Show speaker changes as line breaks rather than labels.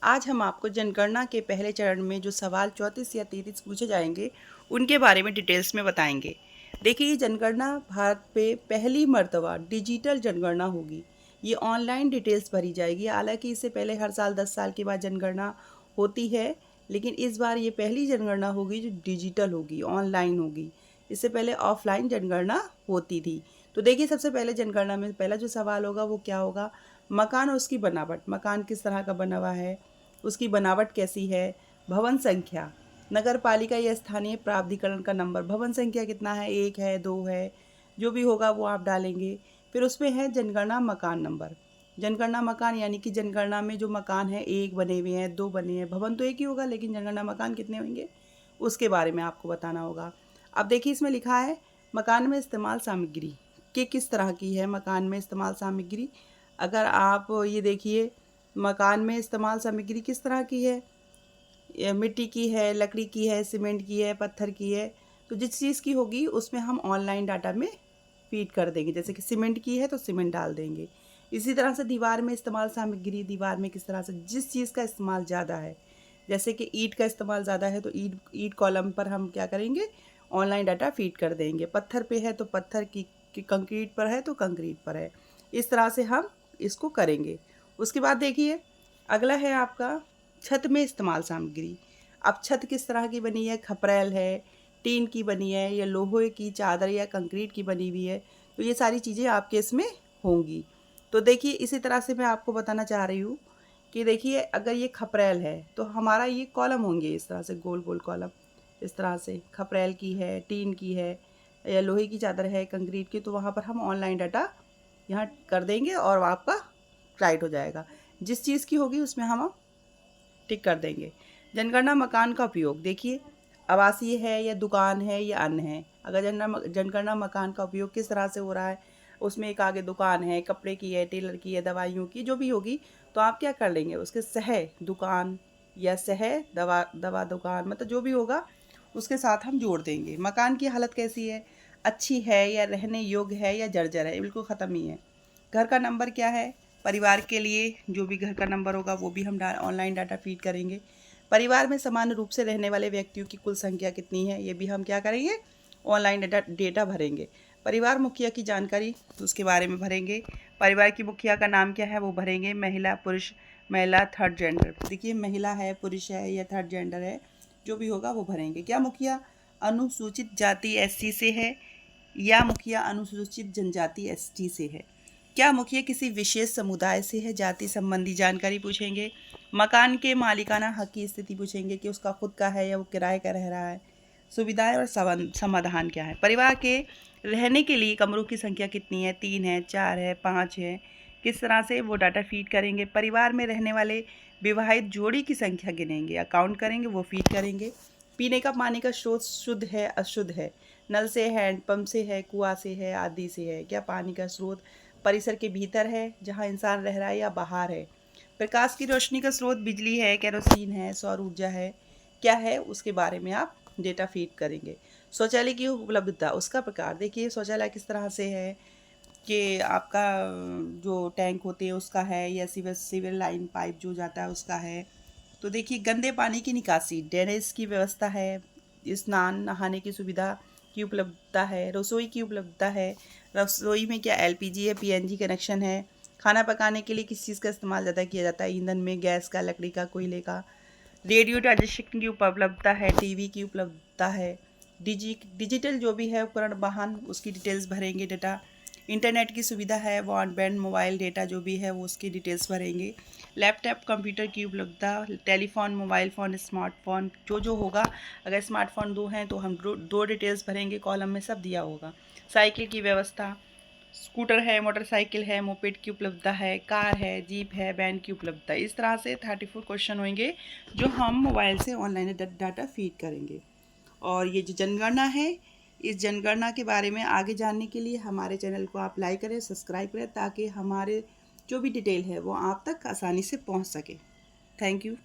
आज हम आपको जनगणना के पहले चरण में जो सवाल 34 या 33 पूछे जाएंगे उनके बारे में डिटेल्स में बताएंगे। देखिए, ये जनगणना भारत पे पहली मर्तबा डिजिटल जनगणना होगी। ये ऑनलाइन डिटेल्स भरी जाएगी। हालांकि इससे पहले हर साल 10 साल के बाद जनगणना होती है, लेकिन इस बार ये पहली जनगणना होगी जो डिजिटल होगी, ऑनलाइन होगी। इससे पहले ऑफलाइन जनगणना होती थी। तो देखिए, सबसे पहले जनगणना में पहला जो सवाल होगा वो क्या होगा? मकान और उसकी बनावट। मकान किस तरह का बना हुआ है, उसकी बनावट कैसी है। भवन संख्या, नगर पालिका या स्थानीय प्राधिकरण का नंबर। भवन संख्या कितना है, 1 है, 2 है, जो भी होगा वो आप डालेंगे। फिर उसमें है जनगणना मकान नंबर। जनगणना मकान यानी कि जनगणना में जो मकान है 1 बने हुए हैं, 2 बने हैं। भवन तो एक ही होगा, लेकिन जनगणना मकान कितने होंगे उसके बारे में आपको बताना होगा। अब देखिए, इसमें लिखा है मकान में इस्तेमाल सामग्री कि किस तरह की है मकान में इस्तेमाल सामग्री। अगर आप ये देखिए, मकान में इस्तेमाल सामग्री किस तरह की है, मिट्टी की है, लकड़ी की है, सीमेंट की है, पत्थर की है। तो जिस चीज़ की होगी उसमें हम ऑनलाइन डाटा में फीड कर देंगे। जैसे कि सीमेंट की है तो सीमेंट डाल देंगे। इसी तरह से दीवार में इस्तेमाल सामग्री, दीवार में किस तरह से जिस चीज़ का इस्तेमाल ज़्यादा है, जैसे कि ईंट का इस्तेमाल ज़्यादा है तो ईंट ईंट कॉलम पर हम क्या करेंगे, ऑनलाइन डाटा फीड कर देंगे। पत्थर पे है तो पत्थर की कंक्रीट पर है तो कंक्रीट पर है। इस तरह से हम इसको करेंगे। उसके बाद देखिए, अगला है आपका छत में इस्तेमाल सामग्री। अब छत किस तरह की बनी है, खपरेल है, टीन की बनी है, या लोहे की चादर या कंक्रीट की बनी हुई है। तो ये सारी चीज़ें आपके इसमें होंगी। तो देखिए, इसी तरह से मैं आपको बताना चाह रही हूँ कि देखिए, अगर ये खपरेल है तो हमारा ये कॉलम होंगे इस तरह से, गोल गोल कॉलम। इस तरह से खपरेल की है, टीन की है, या लोहे की चादर है, कंक्रीट की, तो वहाँ पर हम ऑनलाइन डाटा यहाँ कर देंगे और आपका राइट हो जाएगा। जिस चीज़ की होगी उसमें हम टिक कर देंगे। जनगणना मकान का उपयोग देखिए, आवासीय है या दुकान है या अन्य है। अगर जनगणना मकान का उपयोग किस तरह से हो रहा है, उसमें एक आगे दुकान है, कपड़े की है, टेलर की है, दवाइयों की, जो भी होगी, तो आप क्या कर लेंगे, उसके सह दुकान या सह दवा दवा दुकान, मतलब जो भी होगा उसके साथ हम जोड़ देंगे। मकान की हालत कैसी है, अच्छी है या रहने योग्य है या जर्जर है, बिल्कुल ख़त्म ही है। घर का नंबर क्या है, परिवार के लिए जो भी घर का नंबर होगा वो भी हम ऑनलाइन डाटा फीड करेंगे। परिवार में समान रूप से रहने वाले व्यक्तियों की कुल संख्या कितनी है, ये भी हम क्या करेंगे, ऑनलाइन डेटा भरेंगे। परिवार मुखिया की जानकारी तो उसके बारे में भरेंगे। परिवार की मुखिया का नाम क्या है वो भरेंगे। महिला, पुरुष, महिला, थर्ड जेंडर। देखिए, महिला है, पुरुष है या थर्ड जेंडर है, जो भी होगा वो भरेंगे। क्या मुखिया अनुसूचित जाति SC से है या मुखिया अनुसूचित जनजाति ST से है। क्या मुखिया किसी विशेष समुदाय से है, जाति संबंधी जानकारी पूछेंगे। मकान के मालिकाना हक की स्थिति पूछेंगे कि उसका खुद का है या वो किराए का रह रहा है। सुविधाएं और समाधान क्या है। परिवार के रहने के लिए कमरों की संख्या कितनी है, 3 है, 4 है, 5 है, किस तरह से वो डाटा फीड करेंगे। परिवार में रहने वाले विवाहित जोड़ी की संख्या गिनेंगे, अकाउंट करेंगे, वो फीड करेंगे। पीने का पानी का स्रोत शुद्ध है, अशुद्ध है, नल से है, हैंडपम्प से है, कुआं से है, आदि से है। क्या पानी का स्रोत परिसर के भीतर है जहाँ इंसान रह रहा है या बाहर है। प्रकाश की रोशनी का स्रोत बिजली है, केरोसिन है, सौर ऊर्जा है, क्या है उसके बारे में आप डेटा फीड करेंगे। शौचालय की उपलब्धता, उसका प्रकार देखिए, शौचालय किस तरह से है कि आपका जो टैंक होते हैं उसका है या सीवर लाइन पाइप जो जाता है उसका है। तो देखिए, गंदे पानी की निकासी, ड्रेनेज की व्यवस्था है, स्नान नहाने की सुविधा की उपलब्धता है, रसोई की उपलब्धता है, रसोई में क्या LPG है, PNG कनेक्शन है। खाना पकाने के लिए किस चीज़ का इस्तेमाल ज़्यादा किया जाता है, ईंधन में गैस का, लकड़ी का, कोयले का। रेडियो ट्रांजेक्शन की उपलब्धता है, TV की उपलब्धता है। डिजिटल जो भी है उपकरण, वाहन, उसकी डिटेल्स भरेंगे डेटा। इंटरनेट की सुविधा है, ब्रॉडबैंड मोबाइल डेटा जो भी है वो उसकी डिटेल्स भरेंगे। लैपटॉप कंप्यूटर की उपलब्धता, टेलीफोन, मोबाइल फ़ोन, स्मार्टफोन जो होगा। अगर स्मार्टफोन 2 हैं तो हम दो डिटेल्स भरेंगे, कॉलम में सब दिया होगा। साइकिल की व्यवस्था, स्कूटर है, मोटरसाइकिल है, मोपेड की उपलब्धता है, कार है, जीप है, वैन की उपलब्धता। इस तरह से 34 क्वेश्चन होंगे जो हम मोबाइल से ऑनलाइन डाटा फीड करेंगे। और ये जो जनगणना है, इस जनगणना के बारे में आगे जानने के लिए हमारे चैनल को आप लाइक करें, सब्सक्राइब करें, ताकि हमारे जो भी डिटेल है वो आप तक आसानी से पहुंच सके। Thank you.